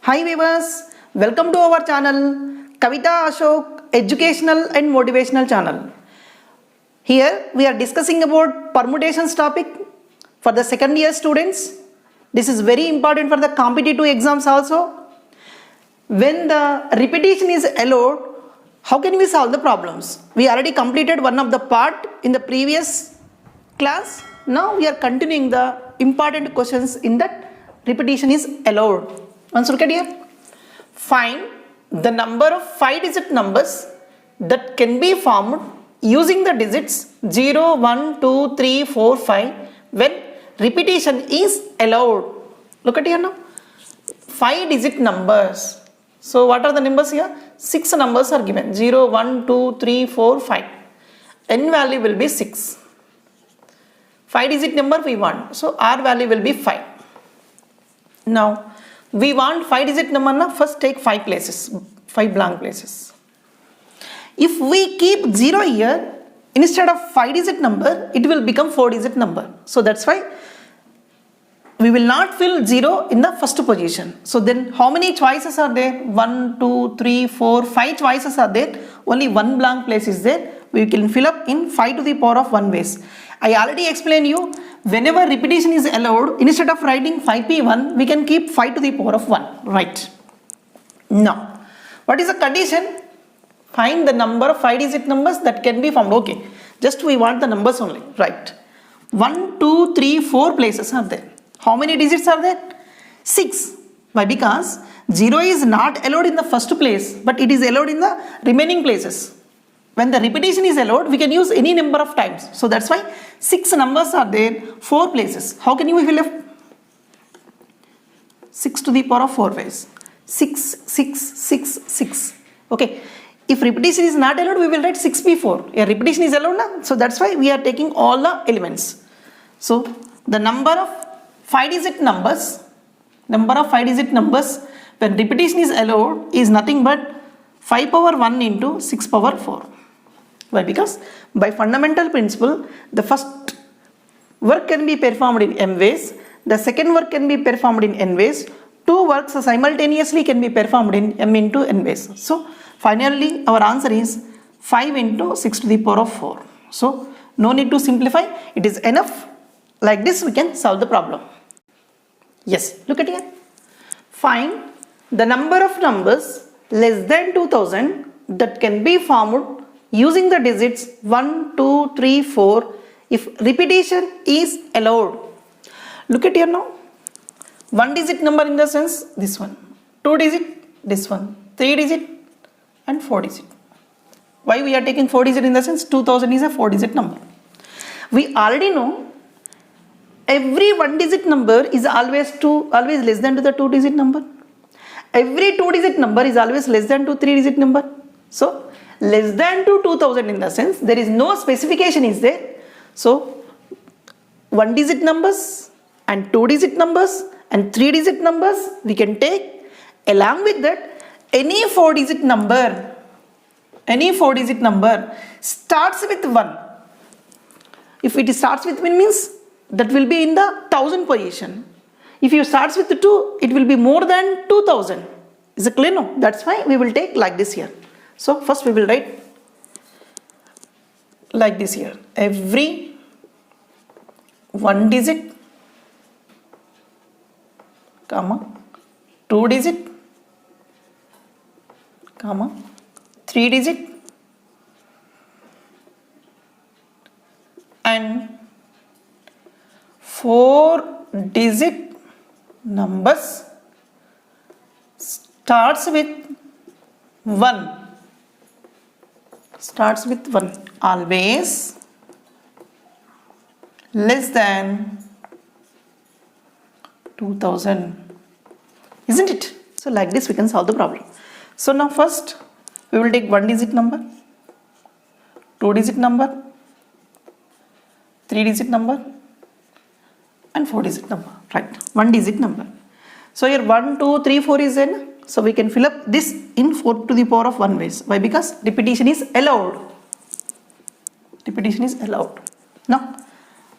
Hi viewers, welcome to our channel Kavita Ashok Educational and Motivational channel. Here we are discussing about permutations topic for the second year students. This is very important for the competitive exams also. When the repetition is allowed, how can we solve the problems? We already completed one of the part in the previous class. Now we are continuing the important questions in that repetition is allowed. Once look at here. Find the number of 5-digit numbers that can be formed using the digits 0, 1, 2, 3, 4, 5 when repetition is allowed. Look at here now. 5-digit numbers. So what are the numbers here? 6 numbers are given. 0, 1, 2, 3, 4, 5. N value will be 6. 5-digit number we want. So R value will be 5. Now we want 5-digit number. Now first take 5 places. 5 blank places. If we keep 0 here, instead of 5-digit number, it will become 4-digit number. So that's why we will not fill 0 in the first position. So then how many choices are there? 1, 2, 3, 4, 5 choices are there. Only 1 blank place is there. We can fill up in 5 to the power of 1 ways. I already explained you, whenever repetition is allowed, instead of writing 5p1, we can keep 5 to the power of 1. Right. Now, what is the condition? Find the number of 5-digit numbers that can be formed. Okay, just we want the numbers only. Right. 1, 2, 3, 4 places are there. How many digits are there? 6. Why? Because 0 is not allowed in the first place, but it is allowed in the remaining places. When the repetition is allowed, we can use any number of times. So that's why 6 numbers are there, 4 places. How can you fill up? 6 to the power of 4 ways. 6, 6, 6, 6. Okay. If repetition is not allowed, we will write 6p4. Yeah, repetition is allowed now. So that's why we are taking all the elements. So the number of 5-digit numbers, when repetition is allowed is nothing but 5 power 1 into 6 power 4. Why? Because by fundamental principle, the first work can be performed in m ways, the second work can be performed in n ways, 2 works simultaneously can be performed in m into n ways. So finally our answer is 5 into 6 to the power of 4. So no need to simplify, it is enough. Like this we can solve the problem. Yes, look at here. Find the number of numbers less than 2000 that can be formed using the digits 1, 2, 3, 4 if repetition is allowed. Look at here now. 1-digit number in the sense this one, 2-digit this one, 3-digit and 4-digit. Why we are taking 4-digit in the sense 2000 is a 4-digit number. We already know every 1-digit number is always less than to the 2-digit number. Every 2-digit number is always less than to 3-digit number. So less than to 2000 in the sense there is no specification is there. So 1-digit numbers and 2-digit numbers and 3-digit numbers we can take. Along with that, any 4-digit number starts with 1. If it starts with 1 means that will be in the 1000 position. If you starts with 2, it will be more than 2000. Is it clear? No? That's why we will take like this here. So first we will write like this here. Every 1-digit, 2-digit, 3-digit and 4-digit numbers starts with 1. Always less than 2000. Isn't it? So like this we can solve the problem. So now first we will take 1-digit number, 2-digit number, 3-digit number and 4-digit number. Right. 1-digit number. So here 1, 2, 3, 4 is in. So we can fill up this in 4 to the power of 1 ways. Why? Because repetition is allowed. Now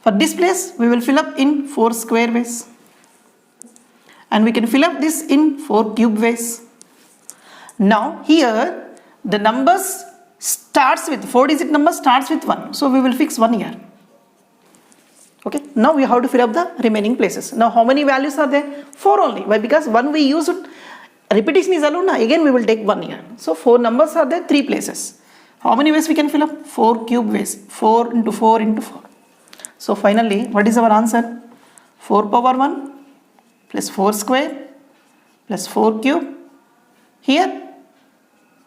for this place we will fill up in 4 square ways. and we can fill up this in 4 cube ways. Now here the numbers starts with 4-digit number starts with 1, so we will fix 1 here. Okay, now we have to fill up the remaining places. Now how many values are there? 4 only. Why? Because 1 we used, repetition is allowed. Again we will take 1 here. So 4 numbers are there, 3 places. How many ways we can fill up? 4 cube ways. 4 into 4 into 4. So finally, what is our answer? 4 power 1 plus 4 square plus 4 cube here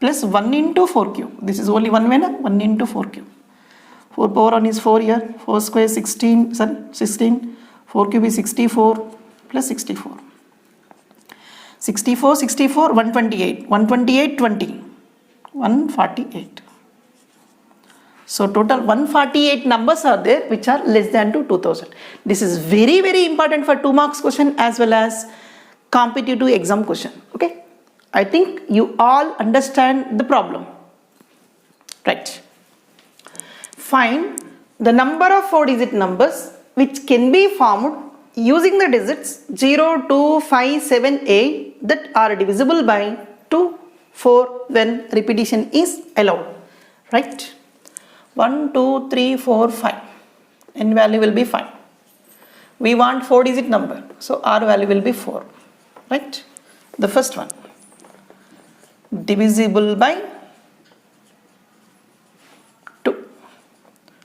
plus 1 into 4 cube. This is only one way, 1 into 4 cube. 4 power 1 is 4 here. 4 square 16. 4 cube is 64 plus 64. 64, 64, 128. 128, 20. 148. So total 148 numbers are there which are less than to 2000. This is very, very important for 2 marks question as well as competitive exam question. Okay. I think you all understand the problem. Right. Find the number of 4-digit numbers which can be formed using the digits 0, 2, 5, 7, 8 that are divisible by 2, 4 when repetition is allowed. Right. 1, 2, 3, 4, 5. N value will be 5. We want 4-digit number. So R value will be 4. Right. The first one. Divisible by 2.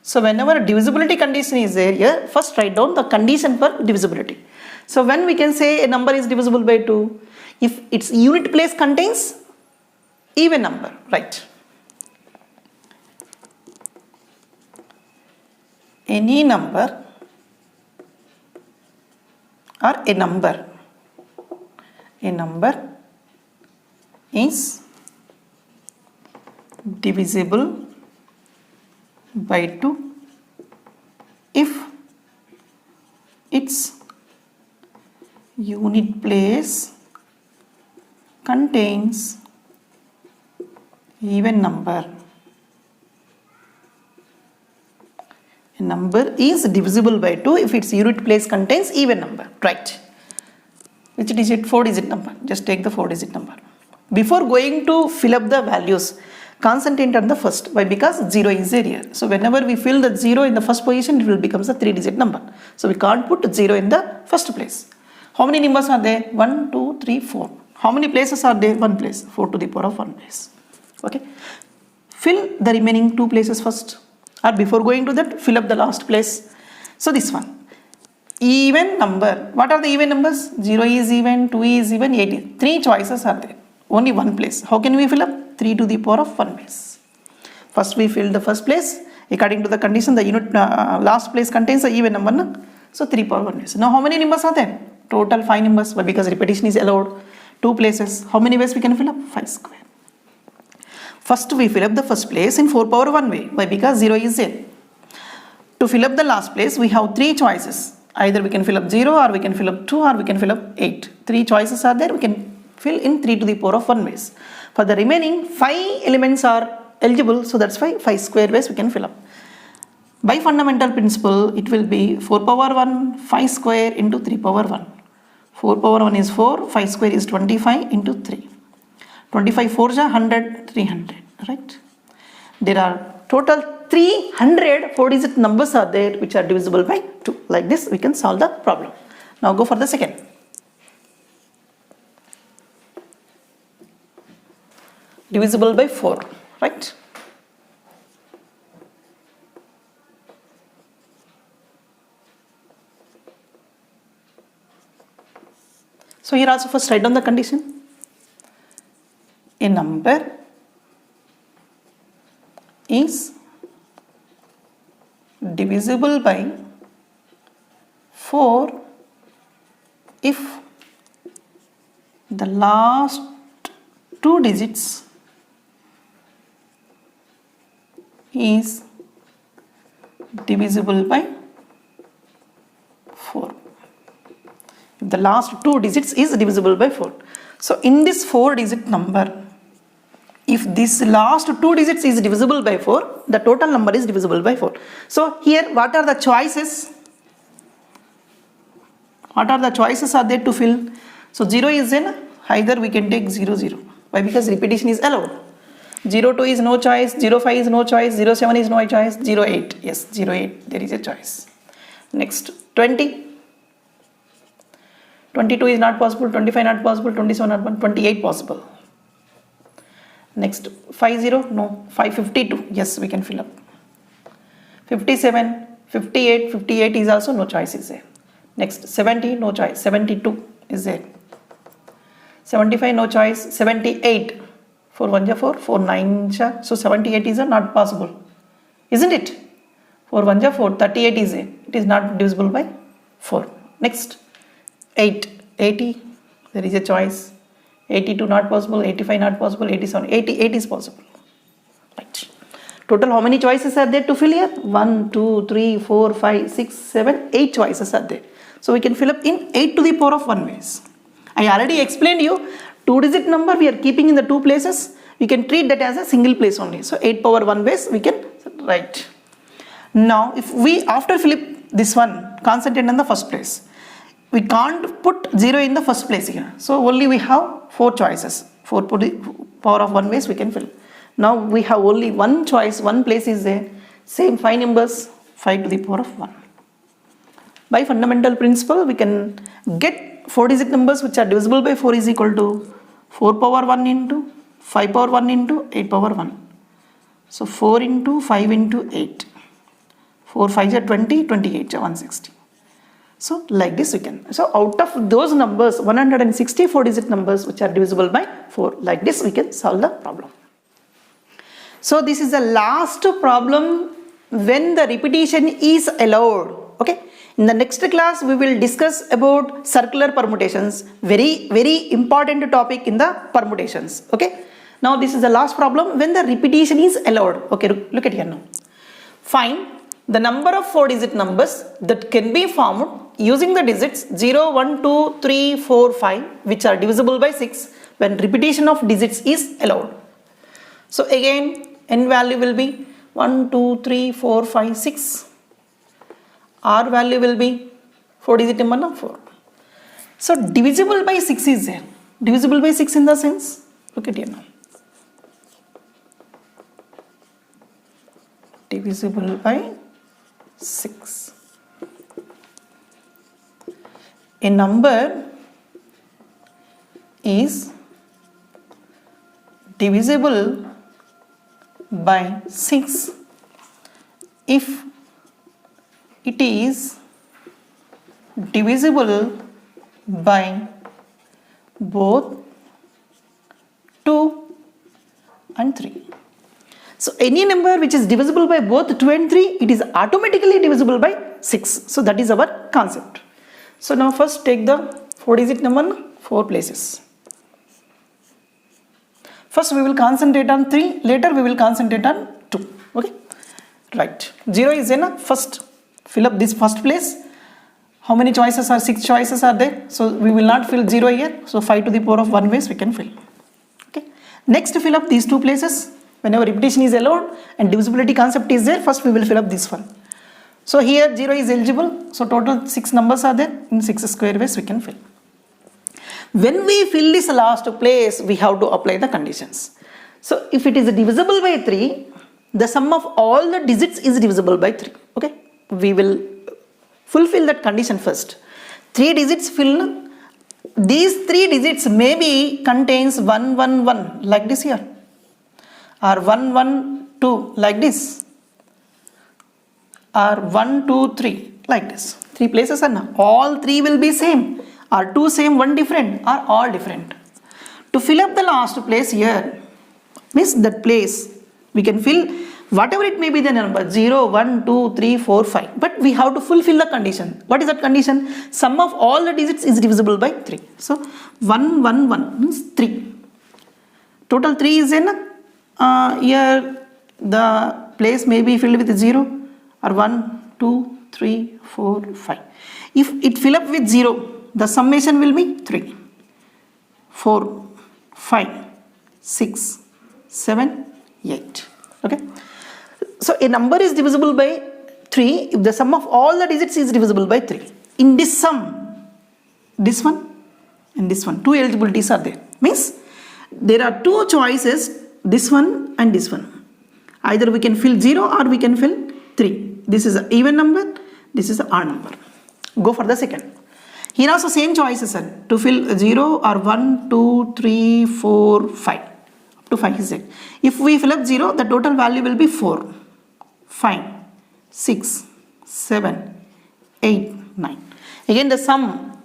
So whenever divisibility condition is there here, first write down the condition for divisibility. So when we can say a number is divisible by 2, if its unit place contains even number, right? Any number or a number is divisible by 2 if its unit place contains even number. A number is divisible by 2 if its unit place contains even number. Right. Which digit? 4-digit number. Just take the 4-digit number. Before going to fill up the values, concentrate on the first. Why? Because 0 is there here. So whenever we fill the 0 in the first position, it will become a 3-digit number. So we can't put 0 in the first place. How many numbers are there? 1, 2, 3, 4. How many places are there? 1 place. 4 to the power of 1 place. Okay. Fill the remaining 2 places first. Or before going to that, fill up the last place. So this one. Even number. What are the even numbers? 0 is even, 2 is even, 8 is. 3 choices are there. Only 1 place. How can we fill up? 3 to the power of 1 place. First we fill the first place. According to the condition, the unit last place contains the even number. Na? So 3 power 1 place. Now how many numbers are there? Total 5 numbers. But because repetition is allowed, 2 places. How many ways we can fill up? 5 square. First we fill up the first place in 4 power 1 way. Why? Because 0 is there. To fill up the last place, we have 3 choices. Either we can fill up 0 or we can fill up 2 or we can fill up 8. 3 choices are there. We can fill in 3 to the power of 1 ways. For the remaining 5 elements are eligible. So that's why 5 square ways we can fill up. By fundamental principle, it will be 4 power 1, 5 square into 3 power 1. 4 power 1 is 4, 5 square is 25 into 3. 25 4 is 100, 300, right? There are total 300 4-digit numbers are there which are divisible by 2. Like this we can solve the problem. Now go for the second. Divisible by 4, right? So here also first write down the condition. A number is divisible by 4 if the last 2 digits is divisible by 4. If the last 2 digits is divisible by 4. So in this 4-digit number, if this last 2 digits is divisible by 4, the total number is divisible by 4. So here what are the choices? What are the choices are there to fill? So 0 is in, either we can take 0, 0. Why? Because repetition is allowed. 02 is no choice, 05 is no choice, 07 is no choice, 08, yes, 08, there is a choice. Next, 20. 22 is not possible, 25 not possible, 27 not possible, 28 possible. Next, 50, no, 552, yes, we can fill up. 57, 58, 58 is also no choice is there. Next, 70, no choice, 72 is there. 75, no choice, 78, 4 1 ja 4, 4 9 ja, so 78 is not possible, isn't it? 4 1 ja 4, 38 is it is not divisible by 4. Next, 8, 80, there is a choice, 82 not possible, 85 not possible, 87, 88 is possible. Right. Total how many choices are there to fill here? 1, 2, 3, 4, 5, 6, 7, 8 choices are there. So we can fill up in 8 to the power of 1 ways. I already explained you, 2-digit number we are keeping in the 2 places. We can treat that as a single place only. So 8 power 1 ways we can write. Now if we after flip this one, concentrate on the first place. We can't put 0 in the first place here. So only we have 4 choices. 4 to the power of 1 ways we can fill. Now we have only one choice, one place is there. Same 5 numbers, 5 to the power of 1. By fundamental principle, we can get 4-digit numbers which are divisible by 4 is equal to 4 power 1 into 5 power 1 into 8 power 1. So 4 into 5 into 8. 4 5 are 20, 28 are 160. So like this we can. So out of those numbers, 164 digit numbers which are divisible by 4. Like this we can solve the problem. So this is the last problem when the repetition is allowed. Okay. In the next class we will discuss about circular permutations. Very important topic in the permutations. Okay. Now this is the last problem when the repetition is allowed. Okay. Look at here now. Find the number of 4-digit numbers that can be formed using the digits 0, 1, 2, 3, 4, 5 which are divisible by 6 when repetition of digits is allowed. So again n value will be 1, 2, 3, 4, 5, 6. R value will be 4-digit number now 4. So divisible by 6 is there. Divisible by 6 in the sense, look at here now. Divisible by 6. A number is divisible by 6 if it is divisible by both 2 and 3. So any number which is divisible by both 2 and 3, it is automatically divisible by 6. So that is our concept. So now first take the 4-digit number, 4 places. First we will concentrate on 3, later we will concentrate on 2. Okay. Right. 0 is in first. Fill up this first place. How many choices are? 6 choices are there. So we will not fill 0 here. So 5 to the power of 1 ways we can fill. Okay. Next fill up these 2 places. Whenever repetition is allowed and divisibility concept is there, first we will fill up this one. So here 0 is eligible. So total 6 numbers are there. In 6 square ways we can fill. When we fill this last place, we have to apply the conditions. So if it is divisible by 3, the sum of all the digits is divisible by 3. Okay. We will fulfill that condition first. 3 digits fill. These 3 digits maybe contains 1 1 1 like this here, or 1 1 2 like this, or 1 2 3 like this. 3 places are now. All 3 will be same, or 2 same, 1 different, or all different. To fill up the last place here, means that place we can fill whatever it may be the number 0, 1, 2, 3, 4, 5. But we have to fulfill the condition. What is that condition? Sum of all the digits is divisible by 3. So 1 1 1 means 3. Total 3 is in here the place may be filled with 0 or 1, 2, 3, 4, 5. If it fill up with 0, the summation will be 3, 4, 5, 6, 7, 8. Okay. So a number is divisible by 3 if the sum of all the digits is divisible by 3. In this sum, this one, and this one. Two eligibilities are there. Means there are two choices, this one and this one. Either we can fill 0 or we can fill 3. This is an even number, this is an odd number. Go for the second. Here also same choices are to fill 0 or 1, 2, 3, 4, 5. Up to 5 is there. If we fill up 0, the total value will be 4, 5, 6, 7, 8, 9. Again the sum.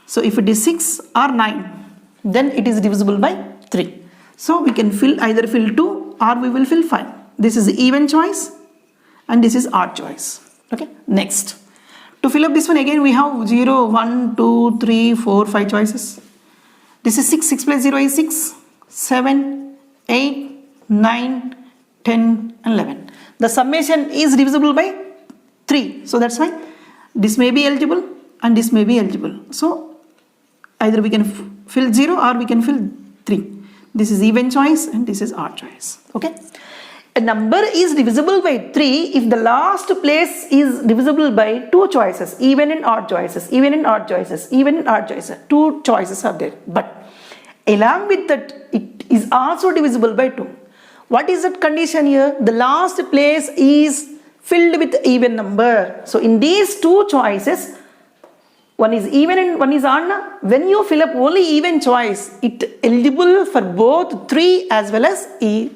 So if it is 6 or 9, then it is divisible by 3. So we can either fill 2 or we will fill 5. This is even choice and this is odd choice. Okay. Next. To fill up this one again we have 0, 1, 2, 3, 4, 5 choices. This is 6. 6 plus 0 is 6. 7, 8, 9, 10 and 11. The summation is divisible by 3. So that's why this may be eligible and this may be eligible. So either we can fill 0 or we can fill 3. This is even choice and this is odd choice. Okay. A number is divisible by 3 if the last place is divisible by two choices, even and odd choices, even and odd choices, even and odd choices. Two choices are there. But along with that, it is also divisible by 2. What is that condition here? The last place is filled with even number. So in these two choices, one is even and one is odd. When you fill up only even choice, it eligible for both 3 as well as 3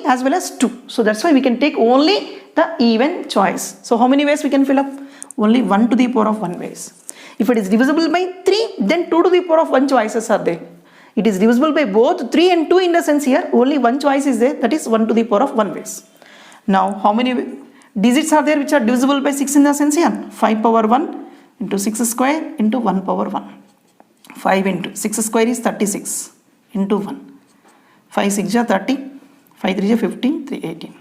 as well as 2. So that's why we can take only the even choice. So how many ways we can fill up? Only 1 to the power of 1 ways. If it is divisible by 3, then 2 to the power of 1 choices are there. It is divisible by both 3 and 2 in the sense here. Only one choice is there, that is 1 to the power of 1 ways. Now how many digits are there which are divisible by 6 in the sense here? 5 power 1 into 6 square into 1 power 1. 5 into 6 square is 36 into 1. 5 6 are 30. 5 3 is 15, 3 18.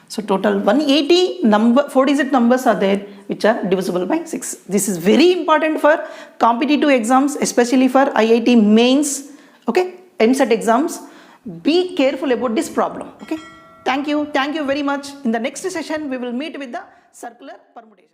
So total 180 4-digit numbers are there which are divisible by 6. This is very important for competitive exams, especially for IIT mains, okay, EAMCET exams. Be careful about this problem. Okay. Thank you very much. In the next session we will meet with the circular permutation.